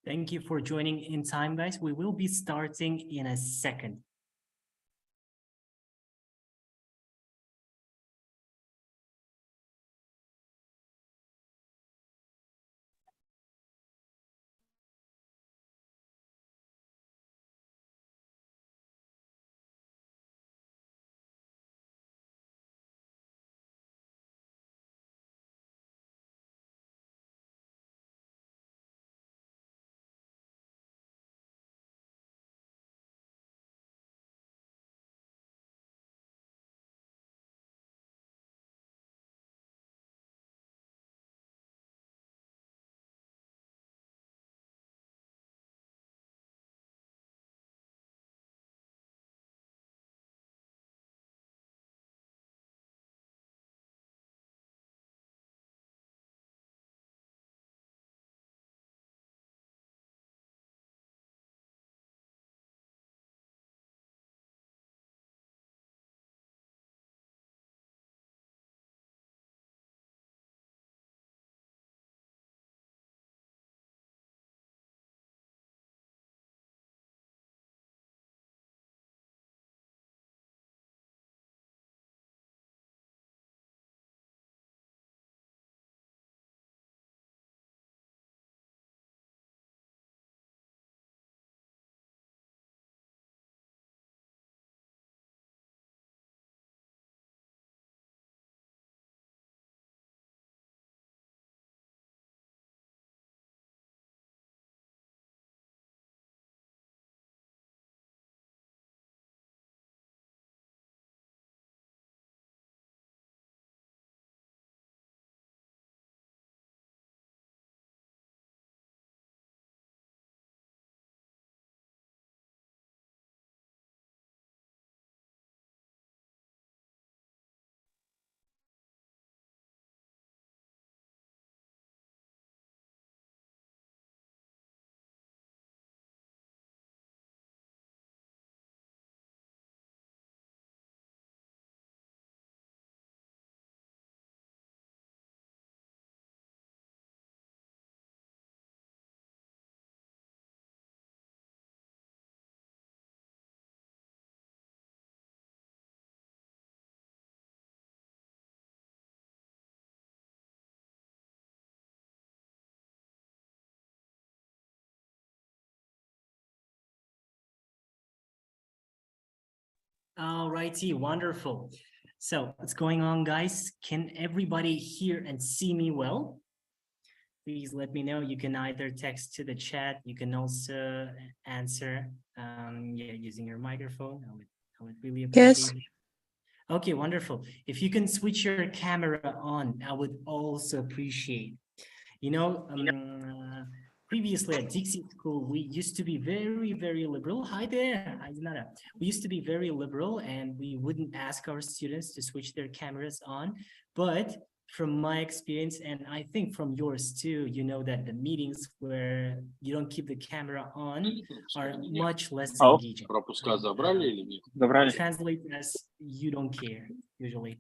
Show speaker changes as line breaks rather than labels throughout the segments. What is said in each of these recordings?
Thank you for joining in time, guys. We will be starting in a second. All righty, wonderful. So what's going on, guys? Can everybody hear and see me well? Please let me know. You can either text to the chat. You can also answer using your microphone. I would really appreciate it. Okay, wonderful. If you can switch your camera on, I would also appreciate. You know, previously at Dixie School, we used to be very, very liberal. Hi there, hi Dinara. We used to be very liberal and we wouldn't ask our students to switch their cameras on. But from my experience, and I think from yours too, you know that the meetings where you don't keep the camera on are much less engaging. Translate as you don't care, usually,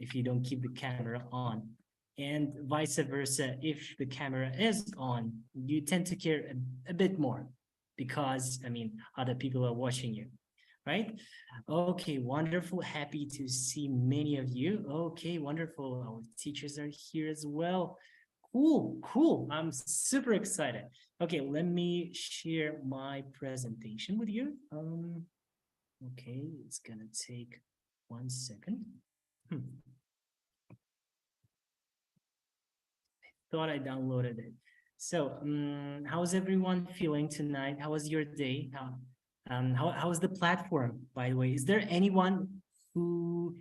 if you don't keep the camera on. And vice versa, if the camera is on, you tend to care a bit more because, I mean, other people are watching you, right? Okay, wonderful. Happy to see many of you. Okay, wonderful. Our teachers are here as well. Cool. I'm super excited. Okay, let me share my presentation with you. Okay, it's gonna take 1 second. Thought I downloaded it. So, how's everyone feeling tonight? How was your day? How's the platform, by the way? Is there anyone who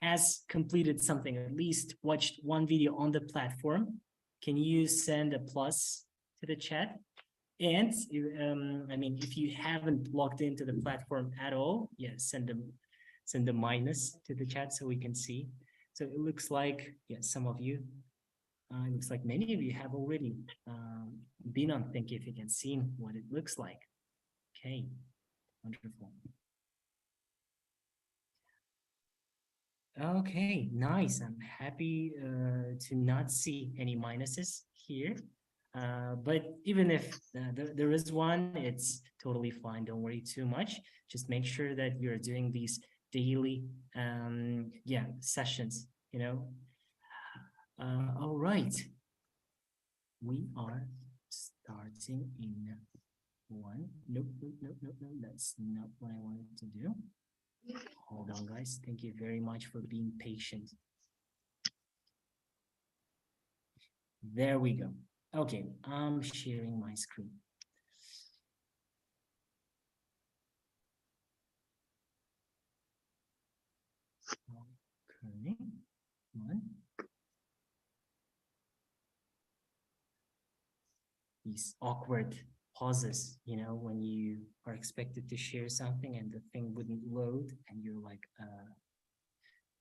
has completed something, at least watched one video on the platform? Can you send a plus to the chat? And I mean, if you haven't logged into the platform at all, yeah, send a minus to the chat so we can see. So it looks like, yeah, some of you, it looks like many of you have already been on Thinkific and seen what it looks like. Okay, wonderful. Okay, nice. I'm happy to not see any minuses here. But even if there is one, it's totally fine. Don't worry too much. Just make sure that you're doing these daily, yeah, sessions, you know. All right, we are starting in one. Nope, nope, nope, nope, nope. That's not what I wanted to do. Hold on, guys. Thank you very much for being patient. There we go. Okay, I'm sharing my screen. Okay, one. These awkward pauses, you know, when you are expected to share something and the thing wouldn't load and you're like,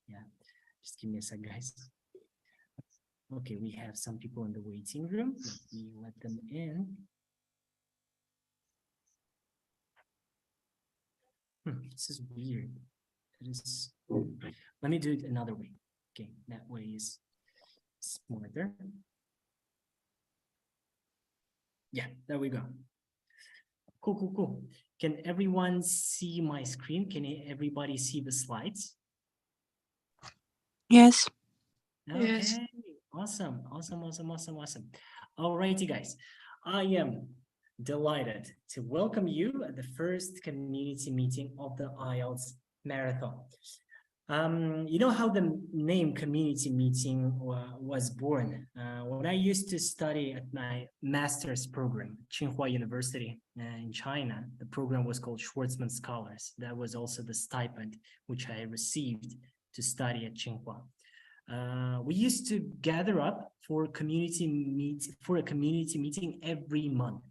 yeah, just give me a sec, guys. Okay, we have some people in the waiting room. Let me let them in. This is weird. It is. Let me do it another way. Okay, that way is smarter. Yeah, there we go. Cool, cool, cool. Can everyone see my screen? Can everybody see the slides?
Yes.
Yes.
Okay, awesome, awesome, awesome, awesome, awesome. Alrighty, guys. I am delighted to welcome you at the first community meeting of the IELTS Marathon. You know how the name community meeting was born? When I used to study at my master's program, Tsinghua University in China, the program was called Schwarzman Scholars. That was also the stipend which I received to study at Tsinghua. We used to gather up for a community meeting every month.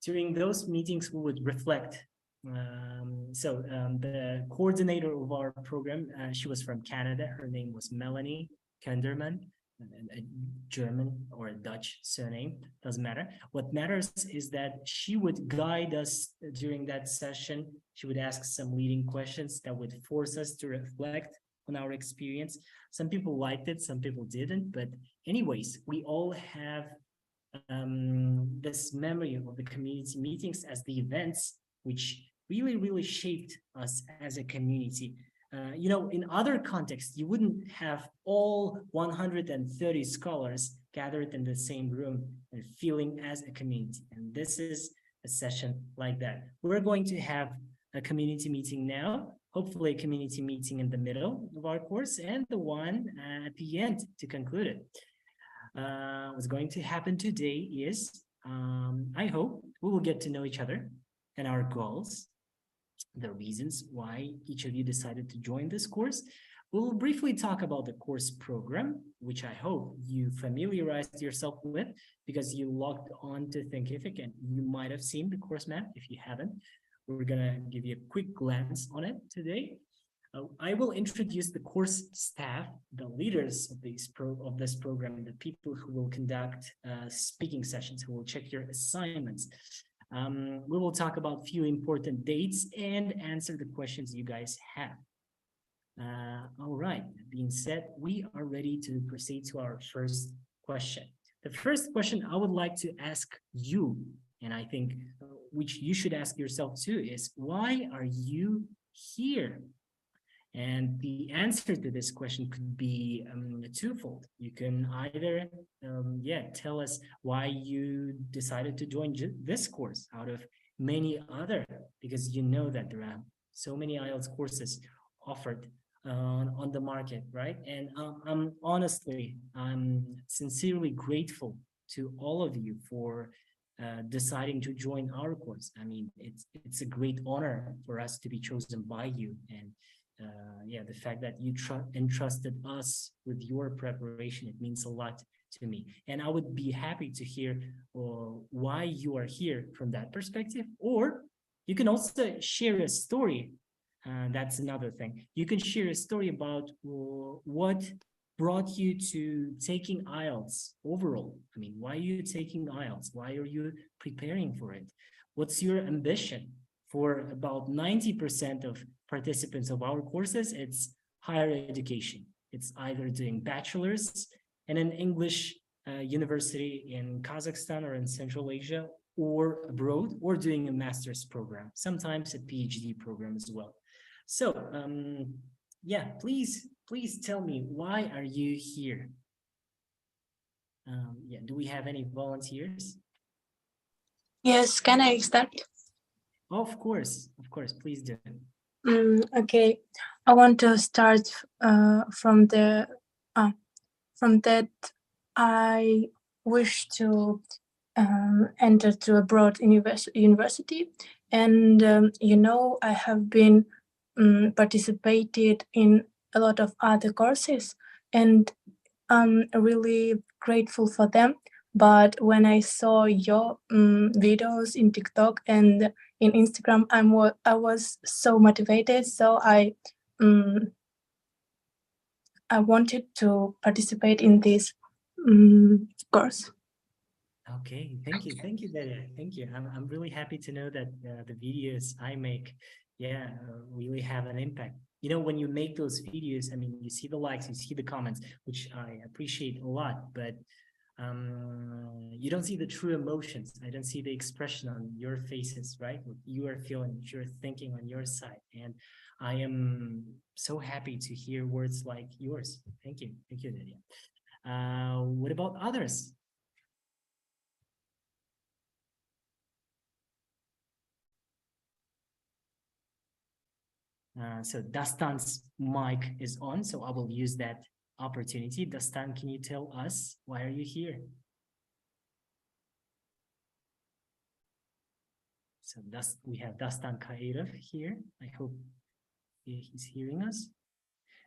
During those meetings, we would reflect. The coordinator of our program, she was from Canada. Her name was Melanie Kenderman, a German or a Dutch surname, doesn't matter. What matters is that she would guide us during that session. She would ask some leading questions that would force us to reflect on our experience. Some people liked it, some people didn't. But anyways, we all have this memory of the community meetings as the events which really shaped us as a community. You know, in other contexts, you wouldn't have all 130 scholars gathered in the same room and feeling as a community. And this is a session like that. We're going to have a community meeting now, hopefully a community meeting in the middle of our course and the one at the end to conclude it. What's going to happen today is, I hope we will get to know each other and our goals, the reasons why each of you decided to join this course. We'll briefly talk about the course program, which I hope you familiarized yourself with because you logged on to Thinkific and you might have seen the course map. If you haven't, we're gonna give you a quick glance on it today. I will introduce the course staff, the leaders of this program, the people who will conduct speaking sessions, who will check your assignments. We will talk about a few important dates and answer the questions you guys have. All right, that being said, we are ready to proceed to our first question. The first question I would like to ask you, and I think which you should ask yourself too, is why are you here? And the answer to this question could be twofold. You can either, tell us why you decided to join this course out of many other, because you know that there are so many IELTS courses offered on the market, right? And I'm sincerely grateful to all of you for deciding to join our course. I mean, it's a great honor for us to be chosen by you, and the fact that you entrusted us with your preparation, it means a lot to me. And I would be happy to hear why you are here from that perspective. Or you can also share a story. That's another thing. You can share a story about what brought you to taking IELTS overall. I mean, why are you taking IELTS? Why are you preparing for it? What's your ambition? For about 90% of participants of our courses, it's higher education. It's either doing bachelor's in an English university in Kazakhstan or in Central Asia, or abroad, or doing a master's program, sometimes a PhD program as well. So, yeah, please tell me, why are you here? Yeah, do we have any volunteers?
Yes, can I start?
Oh, of course, please do.
Okay, I want to start from that I wish to enter to a broad university, and I have been participated in a lot of other courses, and I'm really grateful for them. But when I saw your videos in TikTok and in Instagram, I was so motivated. So I wanted to participate in this course.
Okay, thank you, Daria. Thank you. I'm really happy to know that the videos I make, yeah, really have an impact. You know, when you make those videos, I mean, you see the likes, you see the comments, which I appreciate a lot, but you don't see the true emotions. I don't see the expression on your faces, right? What you are feeling, what you're thinking on your side. And I am so happy to hear words like yours. Thank you, Daria. What about others? So Dastan's mic is on, so I will use that opportunity. Dastan, can you tell us, why are you here? So we have Dastan Kairov here. I hope he's hearing us.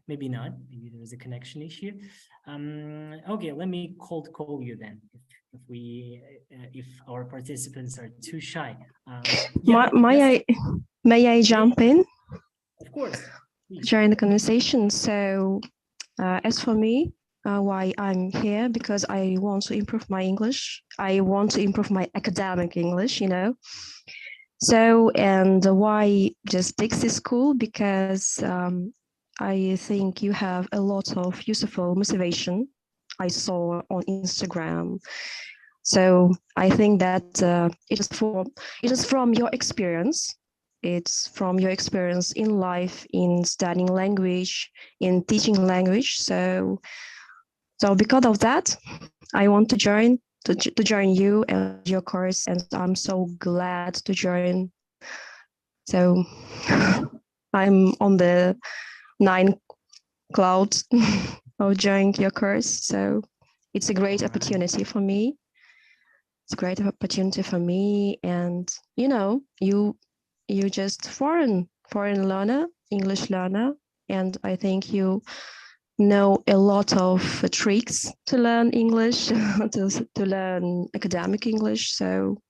Maybe not. Maybe there is a connection issue. Okay, let me cold call you then. If our participants are too shy.
Yeah, may I jump in?
Of course.
Please. During the conversation. So, as for me, why I'm here, because I want to improve my English. I want to improve my academic English, So, and why just Dixie School? Because I think you have a lot of useful motivation I saw on Instagram. So I think that it is from your experience. It's from your experience in life, in studying language, in teaching language. So because of that, I want to join you and your course, and I'm so glad to join. So I'm on the 9 clouds of joining your course. So it's a great opportunity for me. It's a great opportunity for me, and you just foreign learner, English learner, and I think you know a lot of tricks to learn English, to learn academic English. So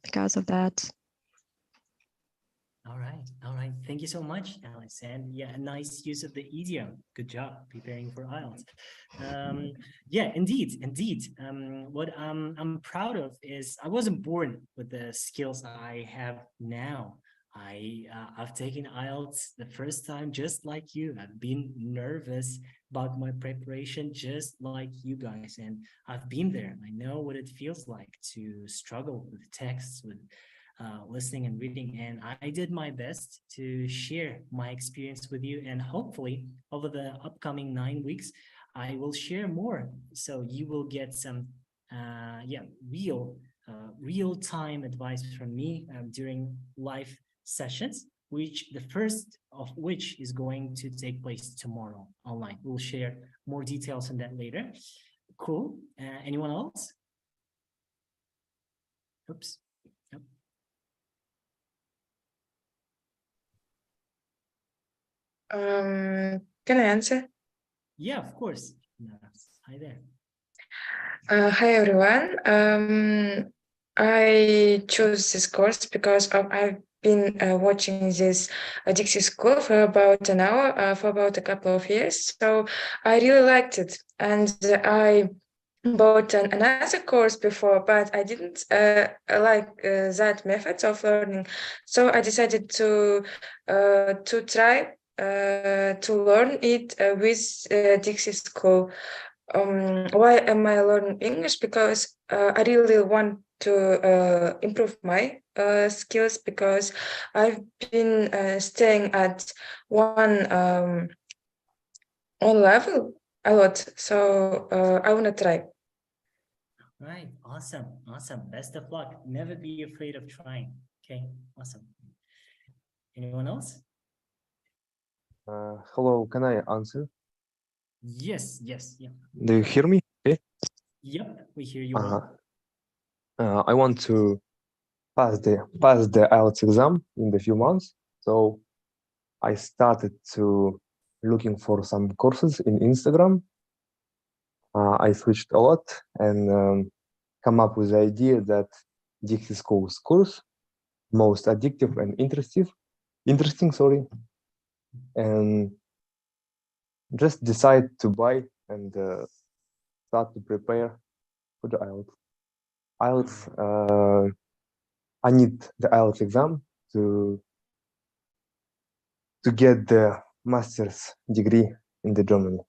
because of that.
All right. Thank you so much, Alice. And yeah, a nice use of the idiom. Good job preparing for IELTS. Yeah, indeed. What I'm proud of is I wasn't born with the skills I have now. I've taken IELTS the first time just like you. I've been nervous about my preparation just like you guys, and I've been there. I know what it feels like to struggle with texts, with listening and reading, and I did my best to share my experience with you, and hopefully over the upcoming 9 weeks I will share more, so you will get some real-time advice from me during live sessions, which the first of which is going to take place tomorrow online. We'll share more details on that later. Cool. Anyone else? Oops.
Can I answer?
Yeah, of course. Hi there.
Hi everyone. I chose this course because I've been watching this Dixie School for about an hour, for about a couple of years. So I really liked it, and I bought another course before, but I didn't like that method of learning. So I decided to try to learn it with Dixie School. Why am I learning English? Because I really want to improve my skills, because I've been staying at one level a lot. So I want to try.
Right. Awesome. Awesome. Best of luck. Never be afraid of trying. Okay. Awesome. Anyone else?
Hello, can I answer?
Yes. Yes. Yeah.
Do you hear me? Okay.
Yep. We hear you well.
I want to pass the IELTS exam in the few months, so I started to looking for some courses in Instagram. I switched a lot and come up with the idea that Dixie School's course most addictive and interesting, sorry, and just decide to buy and start to prepare for the IELTS. I need the IELTS exam to get the master's degree in the Germany.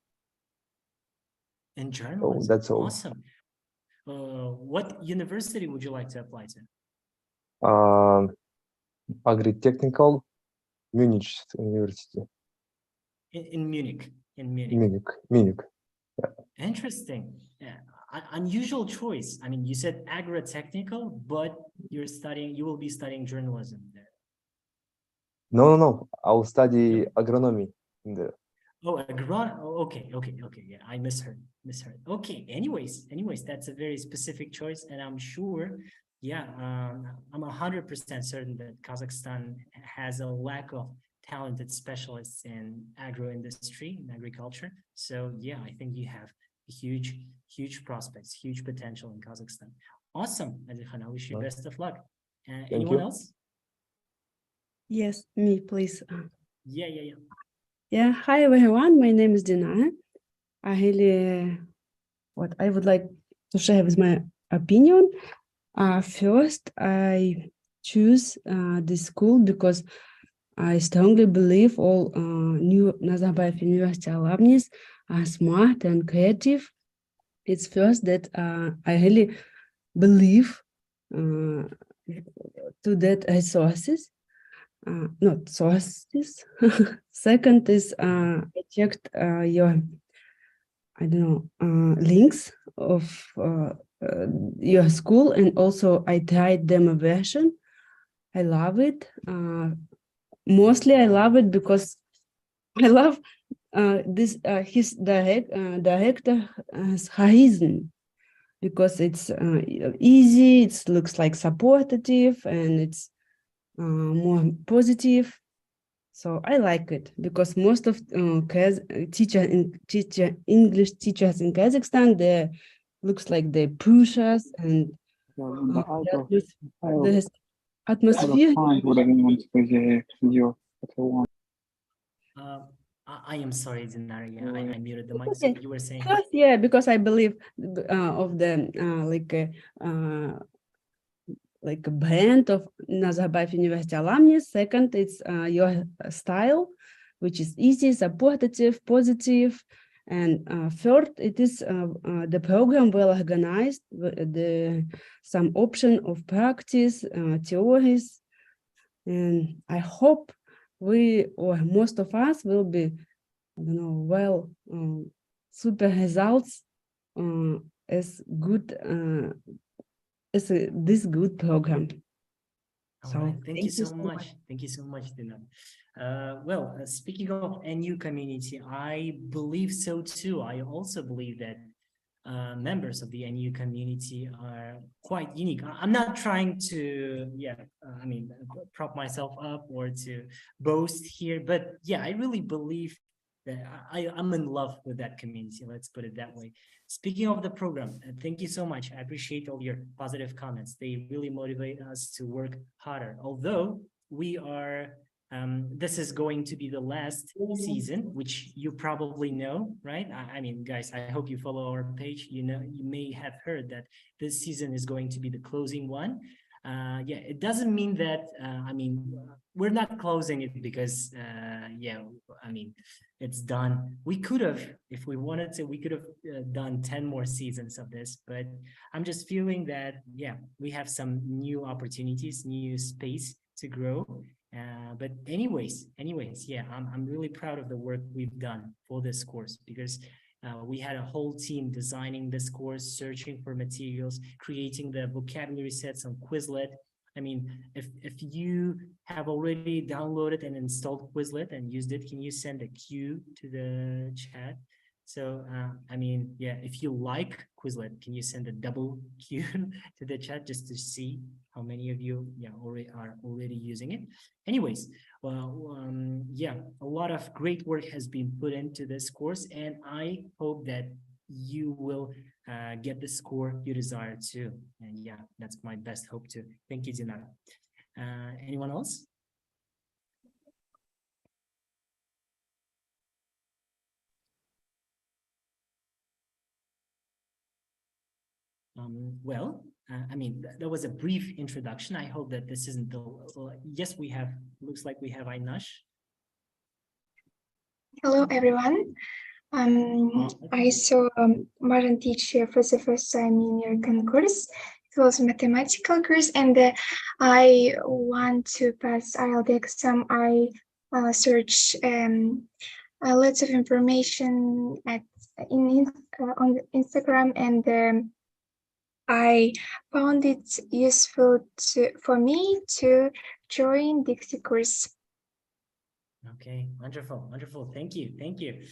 In
So
journalism.
that's all.
Awesome. What university would you like to apply to?
Agri-technical, Munich University.
In Munich. In Munich.
Munich. Yeah.
Interesting. Yeah. Unusual choice. I mean, you said agro-technical, but you will be studying journalism there.
No. I'll study agronomy in the.
Oh, okay. Yeah, I misheard. Okay. Anyways, that's a very specific choice, and I'm sure, yeah, I'm 100% certain that Kazakhstan has a lack of talented specialists in agro industry and agriculture. So yeah, I think you have huge prospects, huge potential in Kazakhstan. Awesome, Azirkhan. I wish you best of luck. Anyone else?
Yes, me, please.
Yeah.
Yeah, hi everyone. My name is Dina. What I would like to share with my opinion. First, I choose this school because I strongly believe all new Nazarbayev University alumni are smart and creative. It's first that I really believe to that resources. Not sources. Second is I checked your, I don't know, links of your school, and also I tried demo version. I love it. Mostly I love it because I love this his director has charisma, because it's easy, it looks like supportive, and it's more positive. So I like it because most of English teachers in Kazakhstan, they looks like they push us, and the atmosphere.
I am sorry, Dinara. Yeah, I muted the mic.
Okay.
So you were saying.
First, yeah, because I believe of the like a brand of Nazarbayev University alumni. Second, it's your style, which is easy, supportive, positive. And third, it is the program well organized, some option of practice, theories. And I hope we, or most of us, will be, I don't know, well, super results as good this good program.
All right. Thank you so much. Thank you so much, Dina. Well, speaking of NU community, I believe so too. I also believe that members of the NU community are quite unique. I'm not trying to, prop myself up or to boast here, but yeah, I really believe that I'm in love with that community. Let's put it that way. Speaking of the program, thank you so much. I appreciate all your positive comments. They really motivate us to work harder. Although we are, this is going to be the last season, which you probably know, right? I mean, guys, I hope you follow our page. You know, you may have heard that this season is going to be the closing one. Yeah, it doesn't mean that, I mean, we're not closing it because, yeah, I mean, it's done. We could have, if we wanted to, we could have done 10 more seasons of this, but I'm just feeling that, yeah, we have some new opportunities, new space to grow. But anyways, yeah, I'm really proud of the work we've done for this course because we had a whole team designing this course, searching for materials, creating the vocabulary sets on Quizlet. I mean, if you have already downloaded and installed Quizlet and used it, can you send a Q to the chat? So, I mean, yeah, if you like Quizlet, can you send a double Q to the chat just to see how many of you, yeah, already are already using it? Anyways, well, yeah, a lot of great work has been put into this course, and I hope that you will get the score you desire too. And yeah, that's my best hope too. Thank you, Dinar. Anyone else? Well, I mean, that was a brief introduction. I hope that this isn't the, yes, we have, looks like we have Aynash.
Hello, everyone. I saw Martin teacher for the first time in your course. It was a mathematical course, and I want to pass IELTS exam. I search lots of information on Instagram, and I found it useful for me to join Dixie course.
Okay, wonderful, wonderful. Thank you, thank you.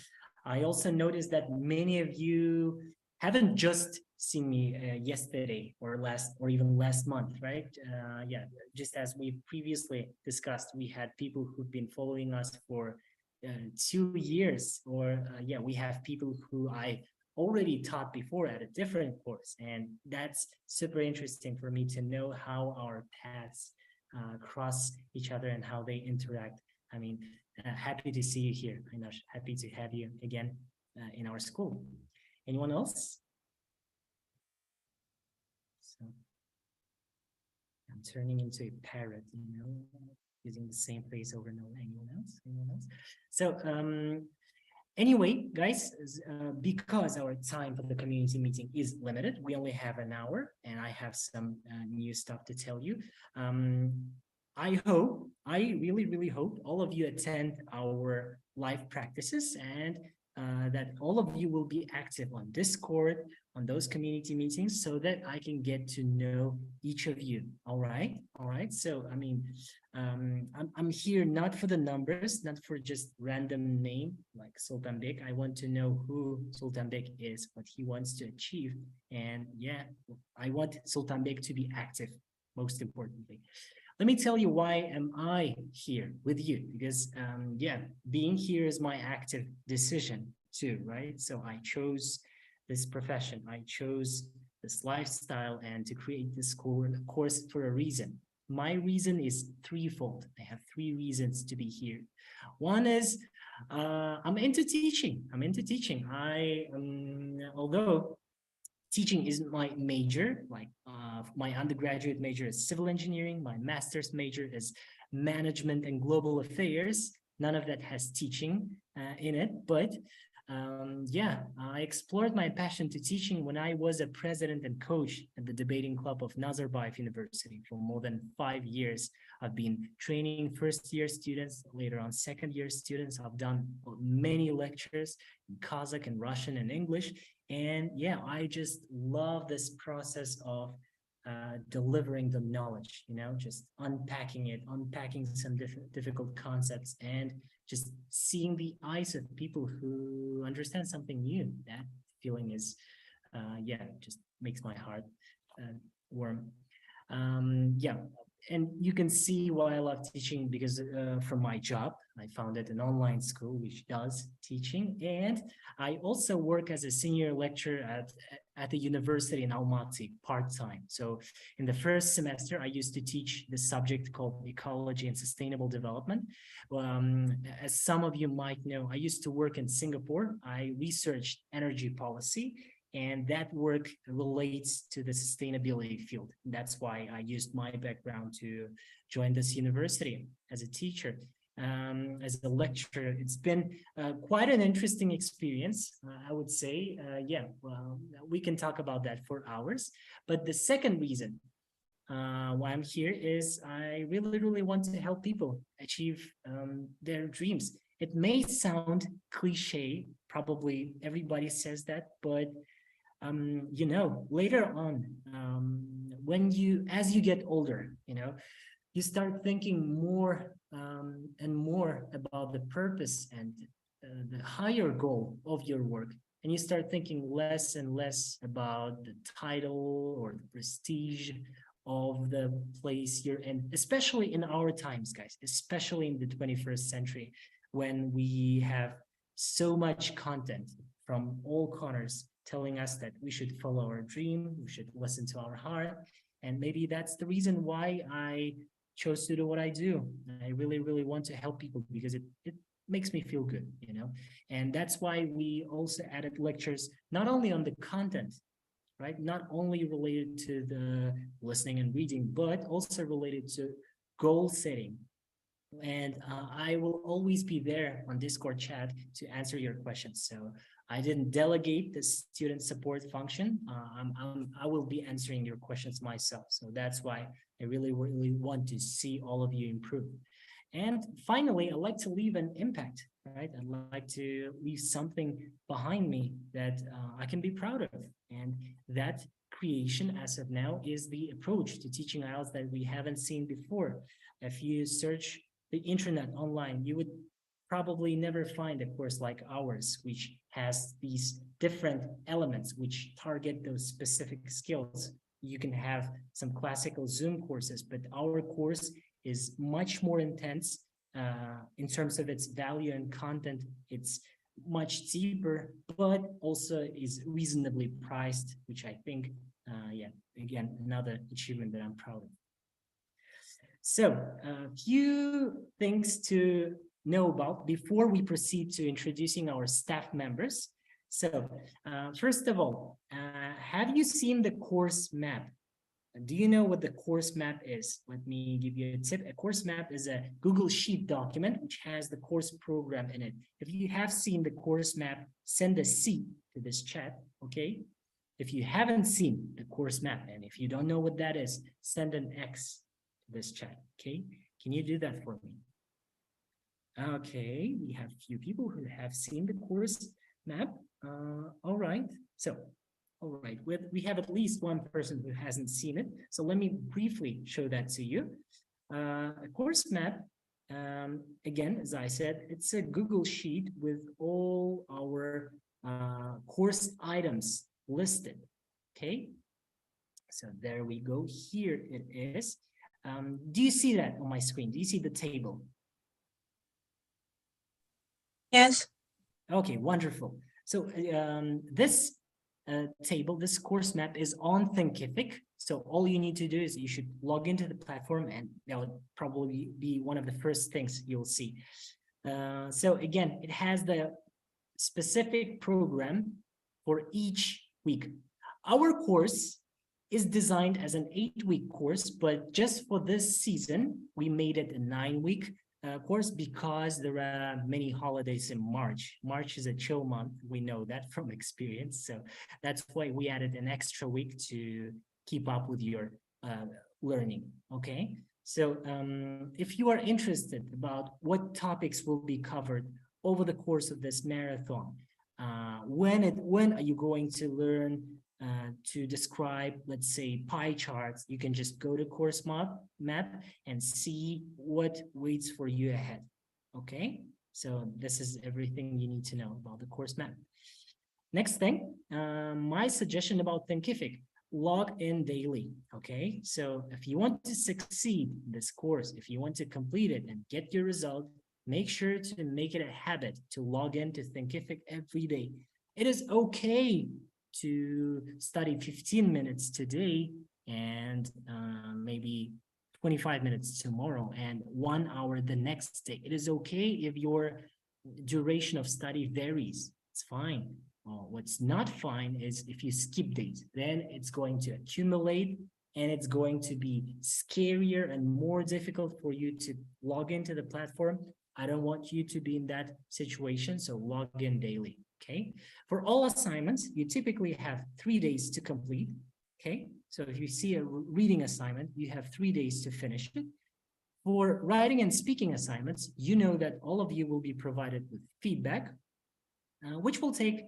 I also noticed that many of you haven't just seen me yesterday or even last month, right? Yeah, just as we previously discussed, we had people who've been following us for 2 years, or yeah, we have people who I already taught before at a different course, and that's super interesting for me to know how our paths cross each other and how they interact. I mean, happy to see you here. I'm happy to have you again in our school. Anyone else? So I'm turning into a parrot, you know, using the same phrase over and over. Anyone else? Anyone else? So anyway, guys, because our time for the community meeting is limited, we only have an hour, and I have some new stuff to tell you. I really, really hope all of you attend our live practices, and that all of you will be active on Discord, on those community meetings, so that I can get to know each of you. All right. So, I mean, I'm here not for the numbers, not for just random name like Sultan Bek. I want to know who Sultan Bek is, what he wants to achieve. And yeah, I want Sultan Bek to be active, most importantly. Let me tell you why am I here with you, because yeah, being here is my active decision too, right? So I chose this profession, I chose this lifestyle, and to create this course for a reason. My reason is threefold. I have 3 reasons to be here. One is I'm into teaching. Although teaching isn't my major, like my undergraduate major is civil engineering, my master's major is management and global affairs. None of that has teaching in it, but yeah, I explored my passion to teaching when I was a president and coach at the debating club of Nazarbayev University for more than 5 years. I've been training first-year students, later on second-year students. I've done many lectures in Kazakh and Russian and English. And yeah, I just love this process of delivering the knowledge, you know, just unpacking some difficult concepts, and just seeing the eyes of people who understand something new. That feeling is, yeah, just makes my heart warm. Yeah, and you can see why I love teaching, because from my job, I founded an online school which does teaching, and I also work as a senior lecturer at the university in Almaty part-time. So in the first semester, I used to teach the subject called ecology and sustainable development. As some of you might know, I used to work in Singapore. I researched energy policy, and that work relates to the sustainability field. That's why I used my background to join this university as a teacher, as a lecturer. It's been quite an interesting experience, I would say. Yeah, well, we can talk about that for hours. But the second reason why I'm here is I really want to help people achieve their dreams. It may sound cliche, probably everybody says that, but you know, later on, as you get older, you know, you start thinking more and more about the purpose and the higher goal of your work. And you start thinking less and less about the title or the prestige of the place you're in, especially in our times, guys, especially in the 21st century, when we have so much content from all corners telling us that we should follow our dream, we should listen to our heart. And maybe that's the reason why I chose to do what I do. I really want to help people because it makes me feel good, you know? And that's why we also added lectures, not only on the content, right? Not only related to the listening and reading, but also related to goal setting. And I will always be there on Discord chat to answer your questions. So I didn't delegate the student support function. I will be answering your questions myself. So that's why I really want to see all of you improve. And finally, I like to leave an impact, right? I'd like to leave something behind me that I can be proud of. And that creation as of now is the approach to teaching IELTS that we haven't seen before. If you search the internet online, you would probably never find a course like ours, which has these different elements which target those specific skills. You can have some classical Zoom courses, but our course is much more intense in terms of its value and content. It's much deeper, but also is reasonably priced, which I think, yeah, again, another achievement that I'm proud of. So a few things to know about before we proceed to introducing our staff members. So first of all, have you seen the course map? Do you know what the course map is? Let me give you a tip. A course map is a Google Sheet document which has the course program in it. If you have seen the course map, send a C to this chat, okay? If you haven't seen the course map, and if you don't know what that is, send an X to this chat, okay? Can you do that for me? Okay, we have a few people who have seen the course map. All right, so all right, we have at least one person who hasn't seen it. So let me briefly show that to you. A course map, again, as I said, it's a Google Sheet with all our course items listed, okay? So there we go, here it is. Do you see that on my screen? Do you see the table?
Yes.
Okay, wonderful. So this table, this course map is on Thinkific. So all you need to do is you should log into the platform and that would probably be one of the first things you'll see. So again, it has the specific program for each week. Our course is designed as an 8-week course, but just for this season, we made it a 9-week course because there are many holidays in March. March is a chill month. We know that from experience. So that's why we added an extra week to keep up with your learning. Okay. So if you are interested about what topics will be covered over the course of this marathon, when are you going to learn to describe, let's say, pie charts, you can just go to course map and see what waits for you ahead. Okay, so this is everything you need to know about the course map. Next thing, my suggestion about Thinkific, log in daily. Okay, so if you want to succeed in this course, if you want to complete it and get your result, make sure to make it a habit to log into Thinkific every day. It is okay to study 15 minutes today and maybe 25 minutes tomorrow and 1 hour the next day. It is okay if your duration of study varies. It's fine. What's not fine is if you skip days, then it's going to accumulate and it's going to be scarier and more difficult for you to log into the platform. I don't want you to be in that situation, so log in daily, okay? For all assignments, you typically have 3 days to complete, okay? So if you see a reading assignment, you have 3 days to finish it. For writing and speaking assignments, you know that all of you will be provided with feedback, which will take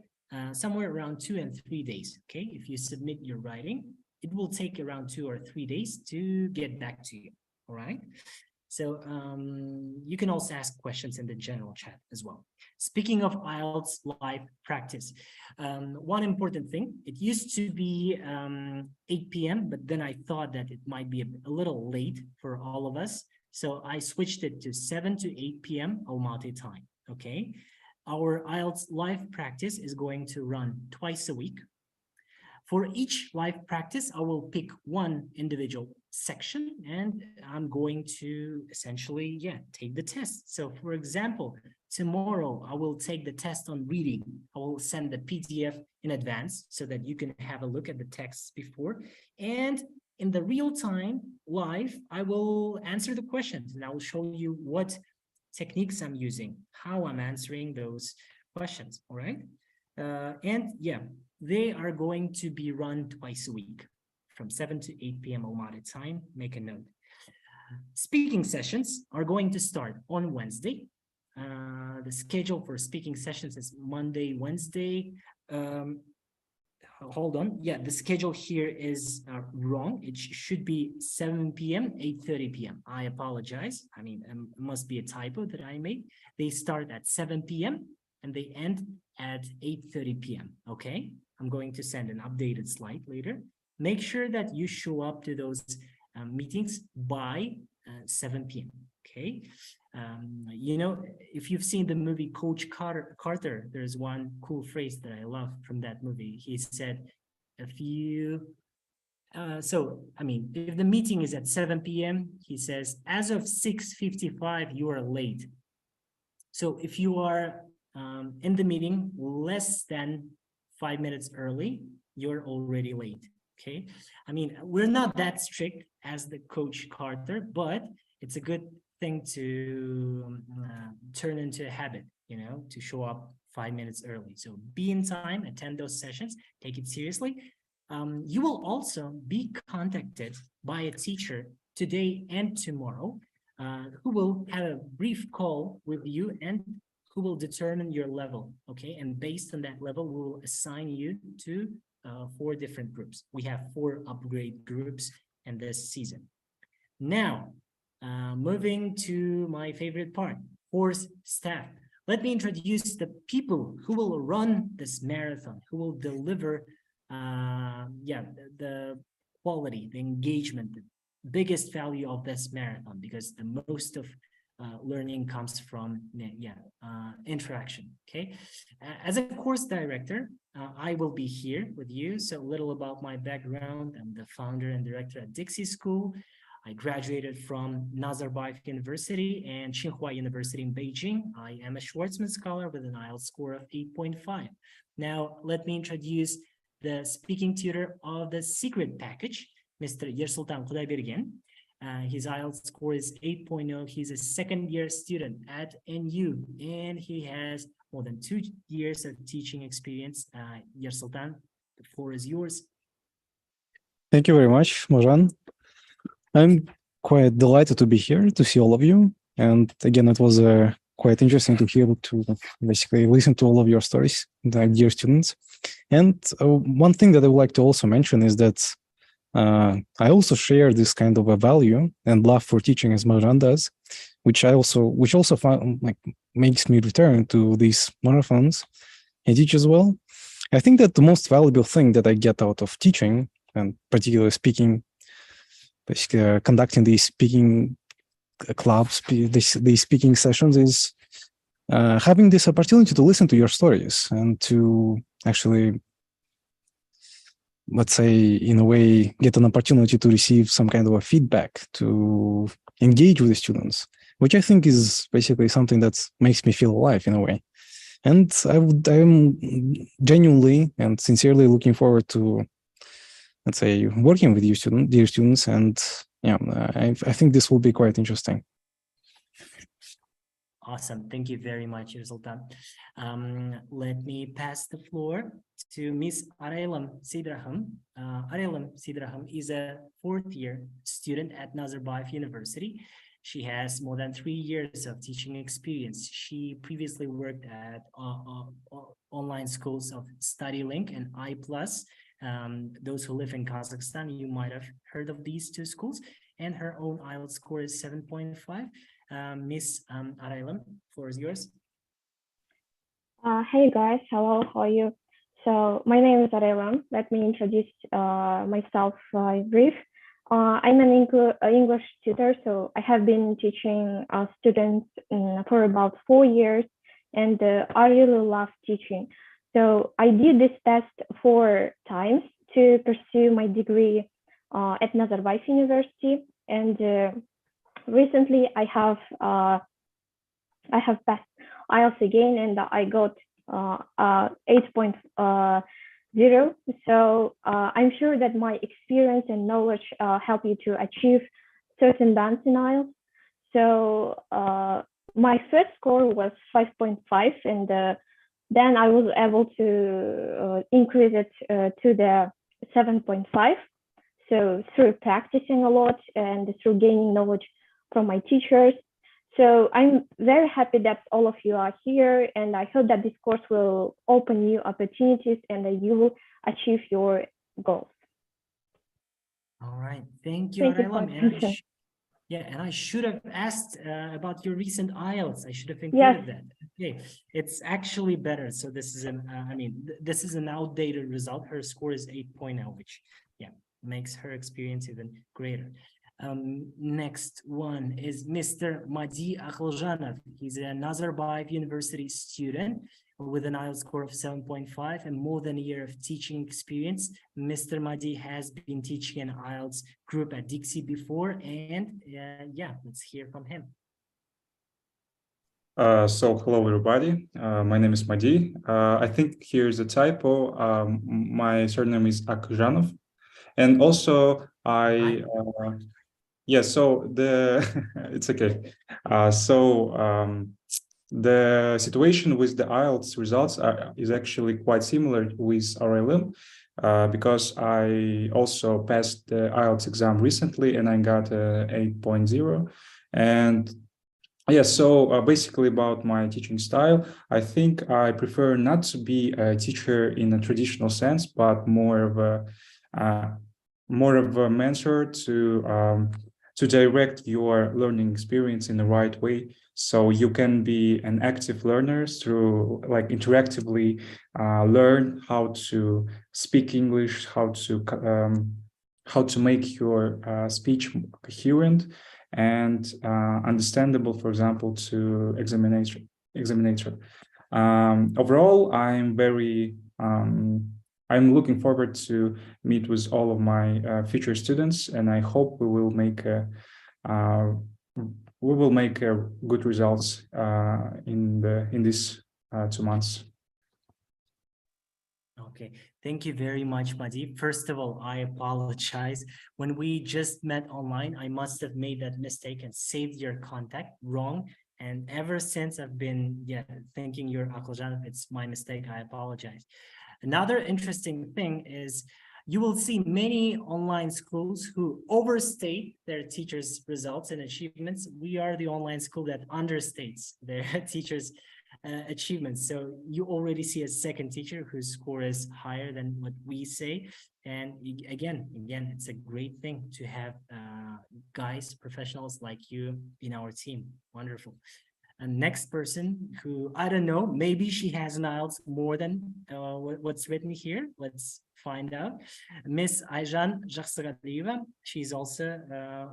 somewhere around 2 and 3 days, okay? If you submit your writing, it will take around 2 or 3 days to get back to you, all right? So you can also ask questions in the general chat as well. Speaking of IELTS live practice, one important thing, it used to be 8 p.m., but then I thought that it might be a little late for all of us. So I switched it to 7 to 8 p.m. Almaty time, okay? Our IELTS live practice is going to run twice a week. For each live practice, I will pick one individual section and I'm going to essentially, take the test. So for example, tomorrow I will take the test on reading. I will send the PDF in advance so that you can have a look at the texts before. And in the real time, live, I will answer the questions and I will show you what techniques I'm using, how I'm answering those questions, all right? They are going to be run twice a week from 7 to 8 p.m. Almaty time. Make a note. Speaking sessions are going to start on Wednesday. The schedule for speaking sessions is Monday, Wednesday. Hold on. Yeah, the schedule here is wrong. It should be 7 p.m., 8:30 p.m. I apologize. I mean, it must be a typo that I made. They start at 7 p.m. and they end at 8:30 p.m. Okay? I'm going to send an updated slide later. Make sure that you show up to those meetings by 7 p.m. Okay? You know, if you've seen the movie Coach Carter, there's one cool phrase that I love from that movie. He said, if the meeting is at 7 p.m., he says, as of 6:55, you are late. So if you are in the meeting less than 5 minutes early, you're already late, okay? I mean, we're not that strict as the Coach Carter, but it's a good thing to turn into a habit, you know, to show up 5 minutes early. So be in time, attend those sessions, take it seriously. You will also be contacted by a teacher today and tomorrow who will have a brief call with you and who will determine your level, okay? And based on that level, we will assign you to 4 different groups. We have 4 upgrade groups in this season. Now, moving to my favorite part, course staff. Let me introduce the people who will run this marathon, who will deliver the quality, the engagement, the biggest value of this marathon, because the most of learning comes from interaction, okay? As a course director, I will be here with you. So a little about my background. I'm the founder and director at Dixie School. I graduated from Nazarbayev University and Tsinghua University in Beijing. I am a Schwarzman scholar with an IELTS score of 8.5. Now, let me introduce the speaking tutor of the secret package, Mr. Yersultan Kudaybergen. His IELTS score is 8.0. He's a second-year student at NU, and he has more than 2 years of teaching experience. Yersultan, the floor is yours.
Thank you very much, Marjan. I'm quite delighted to be here to see all of you. And again, it was quite interesting to hear, to basically listen to all of your stories, dear students. And one thing that I would like to also mention is that I also share this kind of a value and love for teaching as Marjan does, which also found, makes me return to these marathons and teach as well. I think that the most valuable thing that I get out of teaching, and particularly speaking, basically conducting these speaking clubs, these speaking sessions, is having this opportunity to listen to your stories and to actually, let's say, in a way, get an opportunity to receive some kind of a feedback, to engage with the students, which I think is basically something that makes me feel alive in a way. And I'm genuinely and sincerely looking forward to, let's say, working with you, dear students, and yeah, I think this will be quite interesting.
Awesome. Thank you very much, Sultan. Let me pass the floor to Miss Araylam Sidraham. Araylam Sidraham is a fourth-year student at Nazarbayev University. She has more than 3 years of teaching experience. She previously worked at online schools of StudyLink and I+. Those who live in Kazakhstan, you might have heard of these two schools. And her own IELTS score is 7.5. Miss Araylam, floor is yours.
Hey guys, hello, how are you? So my name is Araylam. Let me introduce myself brief. I'm an English tutor, so I have been teaching students for about 4 years, and I really love teaching. So I did this test 4 times to pursue my degree at Nazarbayev University, and recently I have passed IELTS again, and I got 8.0. So I'm sure that my experience and knowledge help you to achieve certain bands in IELTS. So my first score was 5.5, and then I was able to increase it to the 7.5. So through practicing a lot and through gaining knowledge from my teachers. So I'm very happy that all of you are here, and I hope that this course will open new opportunities and that you will achieve your goals.
All right, thank you,
Thank you
Araylam. And I should have asked about your recent IELTS. I should have included that. Okay, it's actually better. So this is this is an outdated result. Her score is 8.0, which makes her experience even greater. Next one is Mr. Madi Akhiljanov. He's a Nazarbayev University student with an IELTS score of 7.5 and more than a year of teaching experience. Mr. Madi has been teaching an IELTS group at Dixie before, and let's hear from him.
So hello everybody, my name is Madi. I think here's a typo. My surname is Akhiljanov, and also so it's okay. The situation with the IELTS results is actually quite similar with RLM, because I also passed the IELTS exam recently and I got 8.0. And basically about my teaching style, I think I prefer not to be a teacher in a traditional sense, but more of a mentor to direct your learning experience in the right way, so you can be an active learner through interactively learn how to speak English, how to make your speech coherent and understandable, for example, to examinator. Overall, I'm looking forward to meet with all of my future students, and I hope we will make good results in these 2 months.
Okay, thank you very much, Madi. First of all, I apologize. When we just met online, I must have made that mistake and saved your contact wrong. And ever since I've been thinking you're Akhiljanov, it's my mistake. I apologize. Another interesting thing is you will see many online schools who overstate their teachers' results and achievements. We are the online school that understates their teachers' achievements. So you already see a second teacher whose score is higher than what we say. And again, it's a great thing to have guys, professionals like you in our team. Wonderful. And next person who, I don't know, maybe she has an IELTS more than what's written here. Let's find out. Miss Ayjan Jakhsagadiyeva. She's also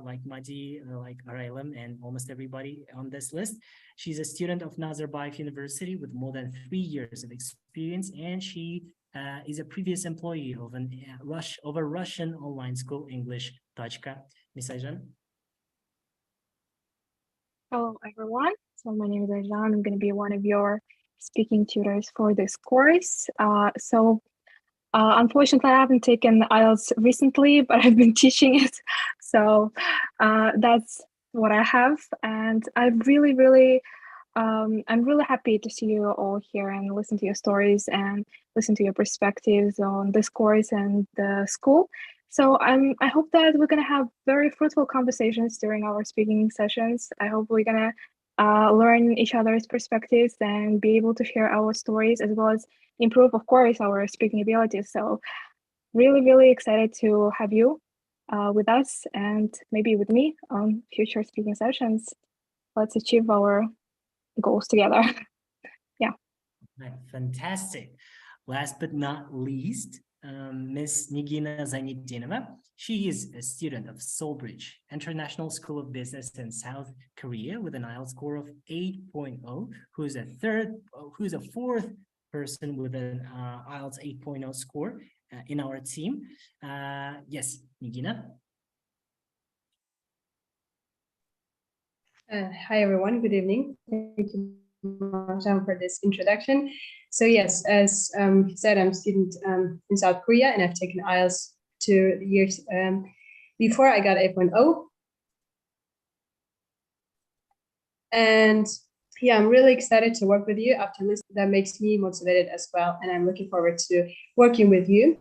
like Madi, like Araylam, and almost everybody on this list. She's a student of Nazarbayev University with more than 3 years of experience, and she is a previous employee of a Russian online school, English Tachka. Miss Ayjan.
Hello, everyone. So my name is Arjan. I'm going to be one of your
speaking tutors for this course. Unfortunately, I haven't taken IELTS recently, but I've been teaching it. So that's what I have. And I'm really happy to see you all here and listen to your stories and listen to your perspectives on this course and the school. So I hope that we're going to have very fruitful conversations during our speaking sessions. I hope we're going to learn each other's perspectives and be able to share our stories, as well as improve, of course, our speaking abilities. So really excited to have you with us and maybe with me on future speaking sessions. Let's achieve our goals together. Yeah.
Right, fantastic. Last but not least, Ms. Nigina Zainidinova. She is a student of Seoulbridge International School of Business in South Korea with an IELTS score of 8.0, who is a fourth person with an IELTS 8.0 score in our team. Yes, Nigina.
Hi, everyone. Good evening. Thank you, Marjan, for this introduction. So yes, as said, I'm a student in South Korea, and I've taken IELTS 2 years before I got 8.0. And yeah, I'm really excited to work with you after this. That makes me motivated as well, and I'm looking forward to working with you.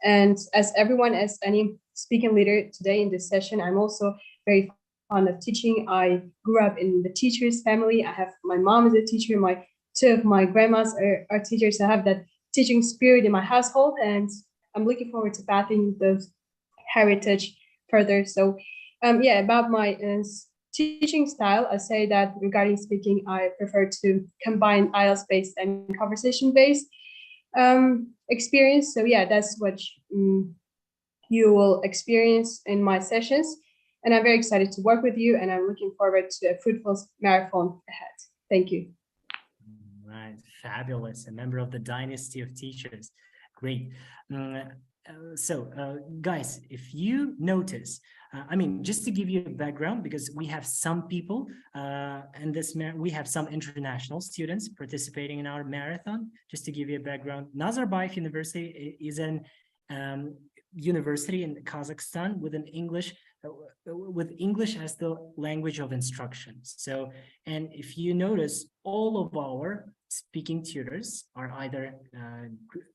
And as everyone, as any speaking leader today in this session, I'm also very fond of teaching. I grew up in the teacher's family. I have my mom is a teacher. Two of my grandmas are teachers. I have that teaching spirit in my household, and I'm looking forward to passing those heritage further. So yeah, about my teaching style, I say that regarding speaking, I prefer to combine IELTS-based and conversation-based experience. So yeah, that's what you will experience in my sessions. And I'm very excited to work with you, and I'm looking forward to a fruitful marathon ahead. Thank you.
Right, fabulous. A member of the dynasty of teachers. Great. Guys, if you notice, I mean, just to give you a background, because we have some people and we have some international students participating in our marathon. Just to give you a background, Nazarbayev University is an university in Kazakhstan with English as the language of instruction. So, and if you notice, all of our speaking tutors are either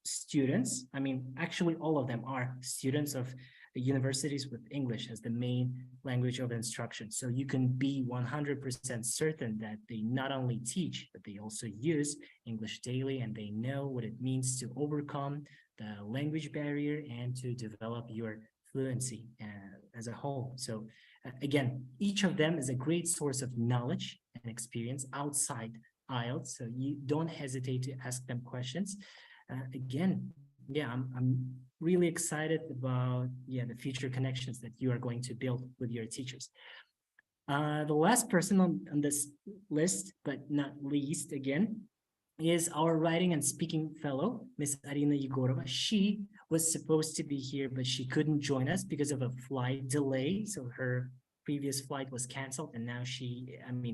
students. I mean, actually, all of them are students of universities with English as the main language of instruction. So you can be 100% certain that they not only teach, but they also use English daily, and they know what it means to overcome the language barrier and to develop your fluency as a whole. So again, each of them is a great source of knowledge and experience outside IELTS. So you don't hesitate to ask them questions. Again, yeah, I'm really excited about the future connections that you are going to build with your teachers. The last person on this list, but not least, again, is our writing and speaking fellow, Miss Arina Yegorova. She was supposed to be here, but she couldn't join us because of a flight delay. So her previous flight was canceled, and now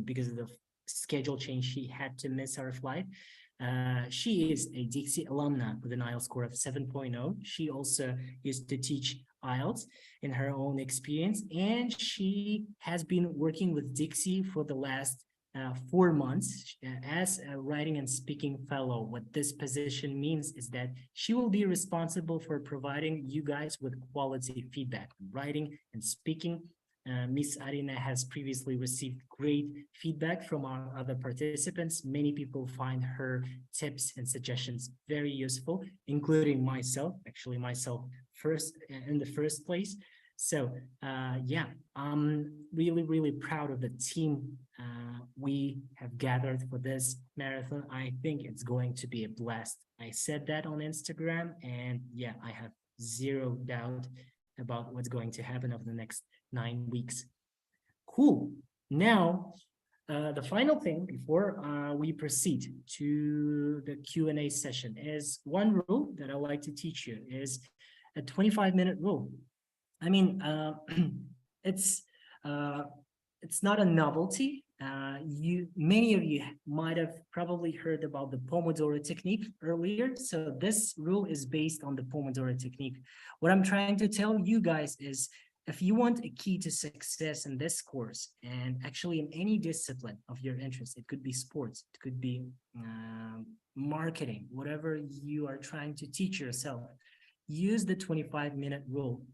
because of the schedule change, she had to miss her flight. She is a Dixie alumna with an IELTS score of 7.0. She also used to teach IELTS in her own experience, and she has been working with Dixie for the last 4 months as a writing and speaking fellow. What this position means is that she will be responsible for providing you guys with quality feedback, writing and speaking. Miss Arina has previously received great feedback from our other participants. Many people find her tips and suggestions very useful, including myself, first in the first place. So yeah, I'm really proud of the team we have gathered for this marathon. I think it's going to be a blast. I said that on Instagram, and yeah, I have zero doubt about what's going to happen over the next 9 weeks. Cool. Now, the final thing before we proceed to the Q&A session is one rule that I like to teach you is a 25-minute rule. I mean, it's not a novelty. Many of you might have probably heard about the Pomodoro technique earlier. So this rule is based on the Pomodoro technique. What I'm trying to tell you guys is, if you want a key to success in this course, and actually in any discipline of your interest, it could be sports, it could be marketing, whatever you are trying to teach yourself, use the 25-minute rule.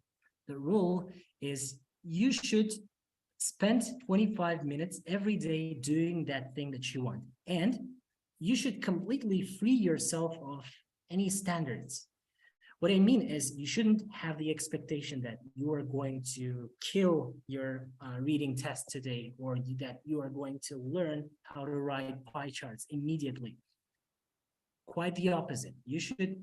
The rule is you should spend 25 minutes every day doing that thing that you want. And you should completely free yourself of any standards. What I mean is, you shouldn't have the expectation that you are going to kill your reading test today, or that you are going to learn how to write pie charts immediately. Quite the opposite. You should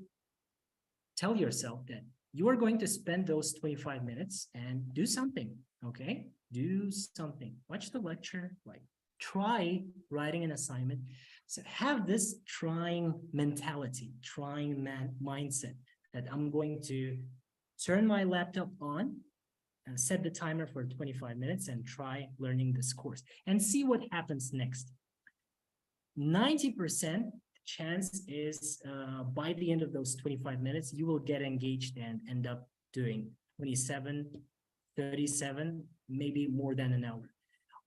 tell yourself that you are going to spend those 25 minutes and do something, okay? Do something. Watch the lecture, like try writing an assignment. So have this trying mentality, trying mindset, that I'm going to turn my laptop on and set the timer for 25 minutes and try learning this course and see what happens next. 90% chance is by the end of those 25 minutes, you will get engaged and end up doing 27, 37, maybe more than an hour.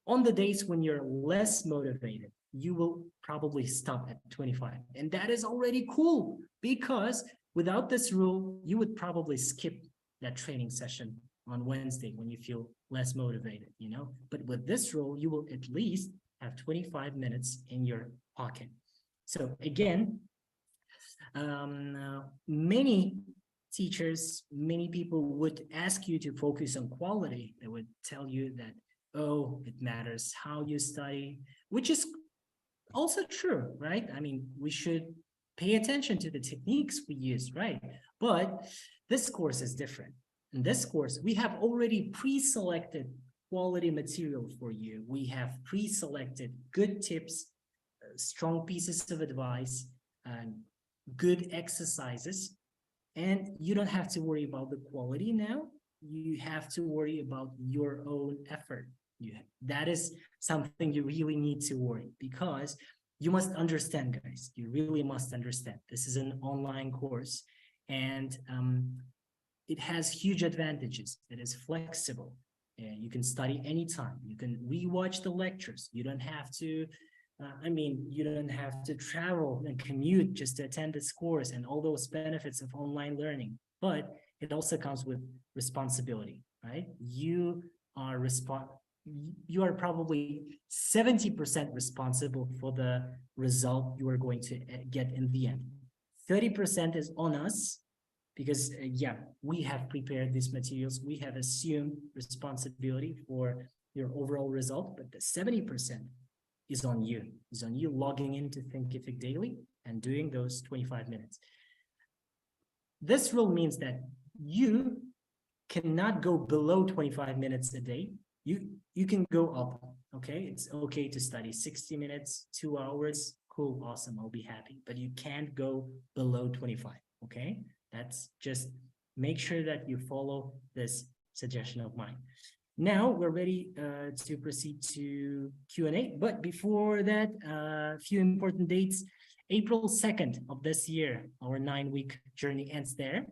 On the days when you're less motivated, you will probably stop at 25. And that is already cool, because without this rule, you would probably skip that training session on Wednesday when you feel less motivated, you know? But with this rule, you will at least have 25 minutes in your pocket. So again, many teachers, many people would ask you to focus on quality. They would tell you that, oh, it matters how you study, which is also true, right? I mean, we should pay attention to the techniques we use, right? But this course is different. In this course, we have already pre-selected quality material for you. We have pre-selected good tips, strong pieces of advice, and good exercises. And you don't have to worry about the quality now. You have to worry about your own effort. That is something you really need to worry, because you must understand, guys, you really must understand. This is an online course, and it has huge advantages. It is flexible. You can study anytime. You can rewatch the lectures. You don't have to, you don't have to travel and commute just to attend this course and all those benefits of online learning. But it also comes with responsibility, right? You are probably 70% responsible for the result you are going to get in the end. 30% is on us, because we have prepared these materials. We have assumed responsibility for your overall result, but the 70% is on you. Is on you logging into Thinkific daily and doing those 25 minutes. This rule means that you cannot go below 25 minutes a day. You can go up, okay? It's okay to study 60 minutes, 2 hours, cool, awesome, I'll be happy. But you can't go below 25, okay? That's just, make sure that you follow this suggestion of mine. Now we're ready to proceed to Q&A, but before that, a few important dates. April 2nd of this year, our 9-week journey ends there.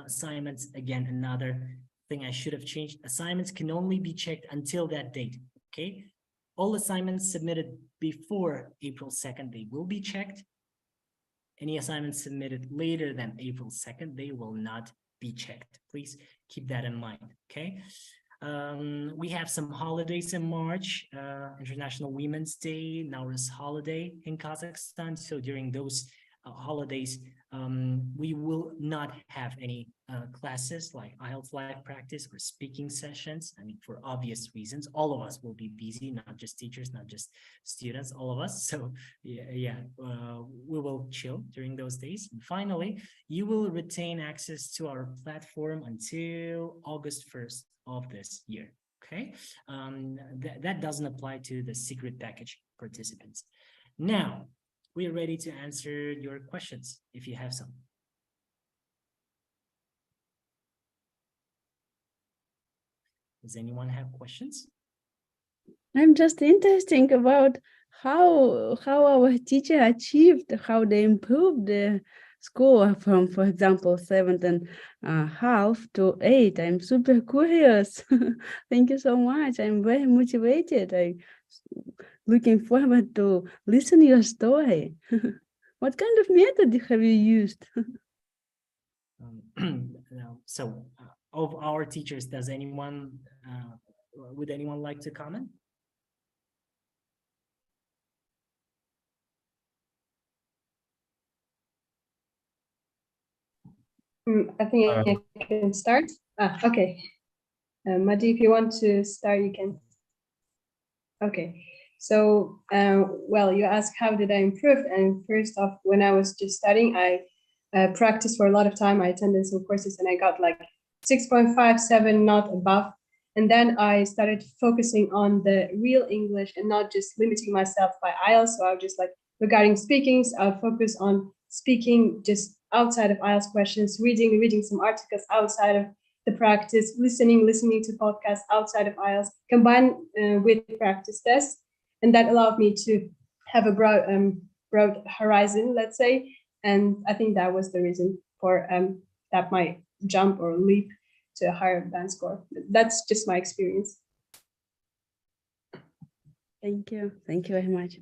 Assignments, again, another thing I should have changed. Assignments can only be checked until that date, okay? All assignments submitted before April 2nd, they will be checked. Any assignments submitted later than April 2nd, they will not be checked. Please keep that in mind, okay? We have some holidays in March, International Women's Day, Nowruz holiday in Kazakhstan. So during those holidays, we will not have any classes like IELTS live practice or speaking sessions. I mean, for obvious reasons, all of us will be busy, not just teachers, not just students, all of us. So we will chill during those days. And finally, you will retain access to our platform until August 1st of this year. Okay, that doesn't apply to the secret package participants. Now, we are ready to answer your questions if you have some. Does anyone have questions?
I'm just interested about how our teacher achieved, how they improved the score from, for example, 7.5 to 8. I'm super curious. Thank you so much. I'm very motivated. I looking forward to listen your story. What kind of method have you used?
So, of our teachers, does anyone, would anyone like to comment?
I think I can start. Okay. Madi, if you want to start, you can. Okay. So, well, you asked how did I improve? And first off, when I was just studying, I practiced for a lot of time. I attended some courses and I got like 6.57, not above. And then I started focusing on the real English and not just limiting myself by IELTS. So I was just like, regarding speakings, I'll focus on speaking just outside of IELTS questions, reading some articles outside of the practice, listening to podcasts outside of IELTS, combined with practice tests. And that allowed me to have a broad horizon, let's say. And I think that was the reason for that my jump or leap to a higher band score. That's just my experience.
Thank you. Thank you very much.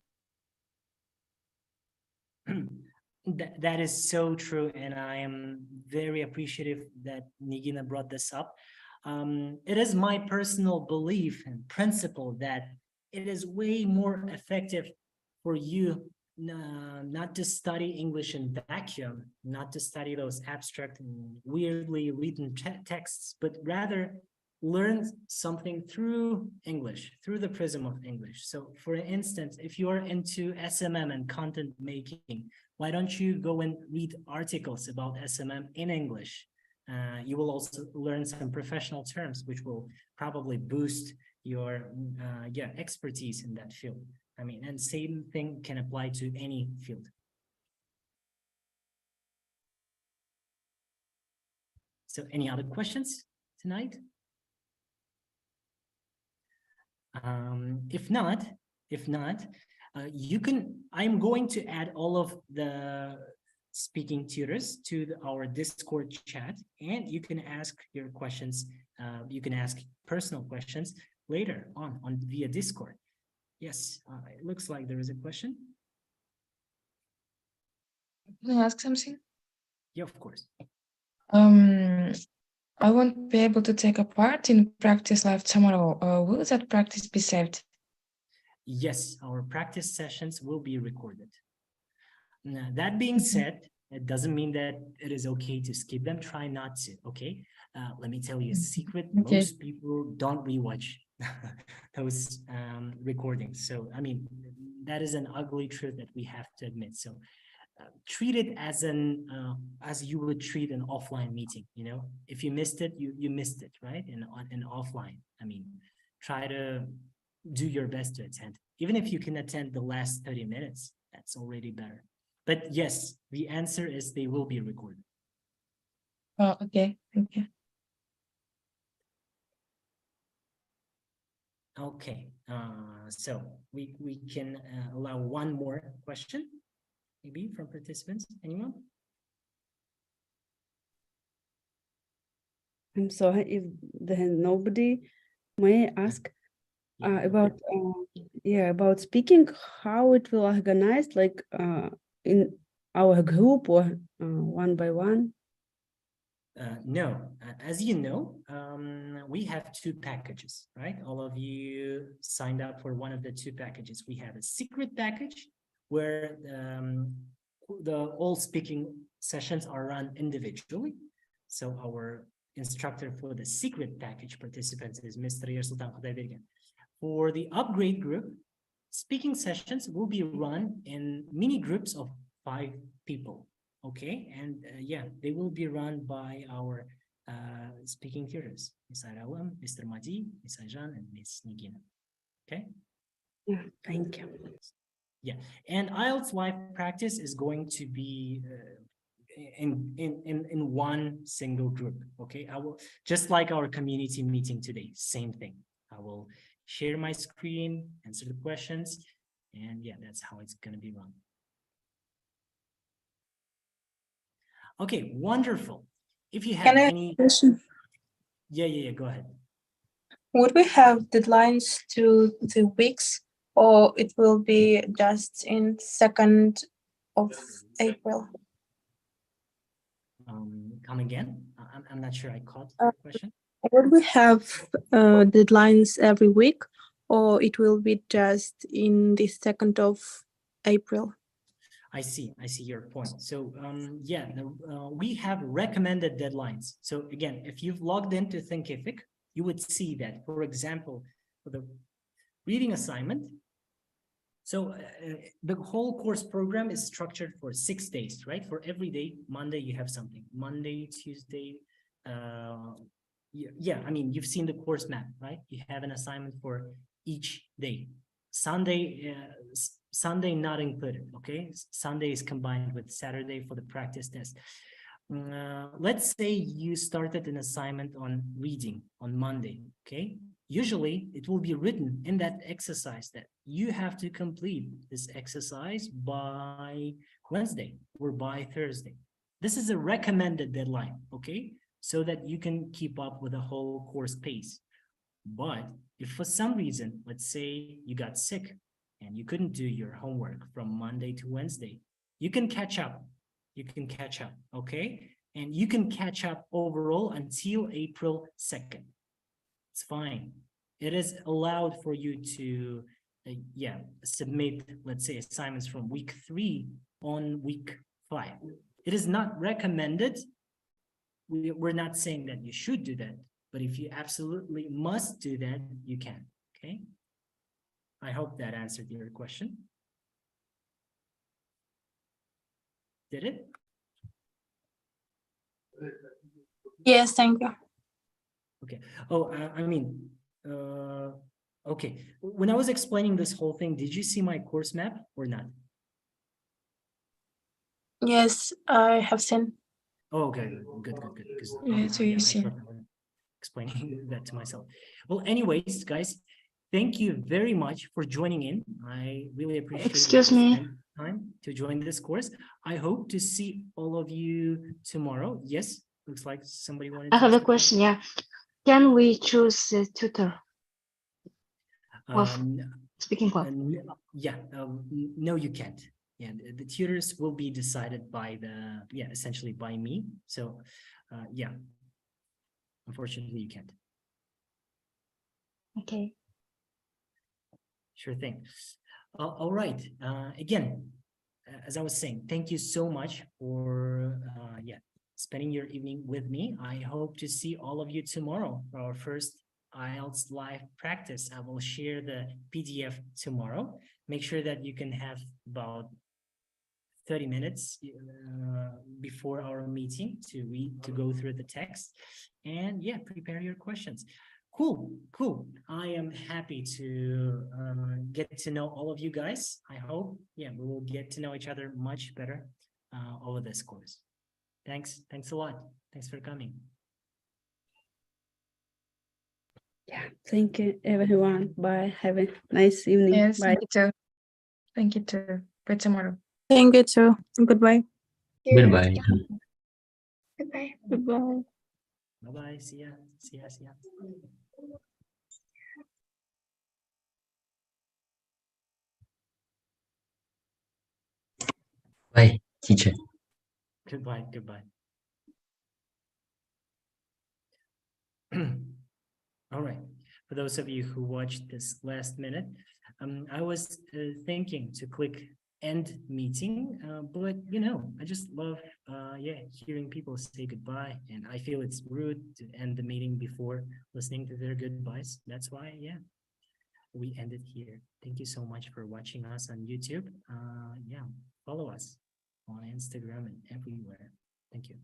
That is so true, and I am very appreciative that Nigina brought this up. It is my personal belief and principle that it is way more effective for you not to study English in vacuum, not to study those abstract and weirdly written texts, but rather learn something through English, through the prism of English. So for instance, if you are into SMM and content making, why don't you go and read articles about SMM in English? You will also learn some professional terms, which will probably boost your expertise in that field. I mean, and same thing can apply to any field. So any other questions tonight? If not, you can, I'm going to add all of the speaking tutors to our Discord chat, and you can ask your questions. You can ask personal questions later on via Discord. Yes, it looks like there is a question.
Can I ask something?
Yeah, of course.
I won't be able to take a part in practice live tomorrow. Will that practice be saved?
Yes, our practice sessions will be recorded. Now, that being said, it doesn't mean that it is okay to skip them. Try not to, okay? Let me tell you a secret.
Okay.
Most people don't rewatch those recordings. So, I mean, that is an ugly truth that we have to admit. So treat it as as you would treat an offline meeting, you know? If you missed it, you missed it, right? And offline, I mean, try to do your best to attend. Even if you can attend the last 30 minutes, that's already better. But yes, the answer is they will be recorded.
Oh, okay. Thank you.
Okay, so we can allow one more question, maybe from participants. Anyone?
I'm sorry if there's nobody. May I ask about about speaking, how it will organize, like in our group or one by one?
No, as you know, we have two packages, right? All of you signed up for one of the two packages. We have a secret package where all speaking sessions are run individually. So our instructor for the secret package participants is Mr. Yersultan Khudaybergen. For the upgrade group, speaking sessions will be run in mini groups of 5 people. Okay, and they will be run by our speaking tutors, Ms. Aralam, Mr. Madi, Ms. Ajan, and Ms. Nigina. Okay?
Yeah, thank you.
Yeah, and IELTS live practice is going to be in one single group. Okay, I will, just like our community meeting today, same thing. I will share my screen, answer the questions, and yeah, that's how it's going to be run. Okay, wonderful. If you have
Can I
any...
question?
Yeah, go ahead.
Would we have deadlines to the weeks, or it will be just in 2nd of April?
Come again? I'm not sure I caught
Uh,
the question.
Would we have deadlines every week, or it will be just in the 2nd of April?
I see your point. So yeah, we have recommended deadlines. So again, if you've logged into Thinkific, you would see that, for example, for the reading assignment, so the whole course program is structured for 6 days, right? For every day, Monday you have something. Monday, Tuesday, yeah, I mean, you've seen the course map, right? You have an assignment for each day. Sunday, Sunday not included, okay? Sunday is combined with Saturday for the practice test. Let's say you started an assignment on reading on Monday, okay? Usually it will be written in that exercise that you have to complete this exercise by Wednesday or by Thursday. This is a recommended deadline, okay? So that you can keep up with the whole course pace. But if for some reason, let's say you got sick and you couldn't do your homework from Monday to Wednesday, you can catch up. You can catch up, okay? And you can catch up overall until April 2nd. It's fine. It is allowed for you to, submit, let's say, assignments from week 3 on week 5. It is not recommended. We're not saying that you should do that, but if you absolutely must do that, you can, okay? I hope that answered your question. Did it?
Yes, thank you.
Okay. Oh, okay. When I was explaining this whole thing, did you see my course map or not?
Yes, I have seen.
Oh, okay, good. Because
Yes, we
I
see.
thought I was explaining that to myself. Well, anyways, guys, thank you very much for joining in. I really appreciate
Excuse
you
me.
spending time to join this course. I hope to see all of you tomorrow. Yes, looks like somebody wanted
I
to
have a
ask
question. Yeah, can we choose a tutor of speaking club?
No, you can't. Yeah, the tutors will be decided by essentially by me. So, yeah, unfortunately, you can't.
Okay.
Sure thing. All right. Again, as I was saying, thank you so much for spending your evening with me. I hope to see all of you tomorrow for our first IELTS live practice. I will share the PDF tomorrow. Make sure that you can have about 30 minutes before our meeting to go through the text and prepare your questions. Cool. I am happy to get to know all of you guys. I hope we will get to know each other much better over this course. Thanks a lot. Thanks for coming.
Yeah, thank you everyone. Bye. Have a nice evening.
Yes,
Bye.
thank you too. Thank you too. Good tomorrow.
Thank you too. Goodbye.
Goodbye.
Goodbye.
Goodbye.
Bye-bye. See ya.
Bye, teacher.
Goodbye. All right. For those of you who watched this last minute, I was thinking to click end meeting, but I just love hearing people say goodbye, and I feel it's rude to end the meeting before listening to their goodbyes. That's why we end it here. Thank you so much for watching us on YouTube. Follow us on Instagram and everywhere. Thank you.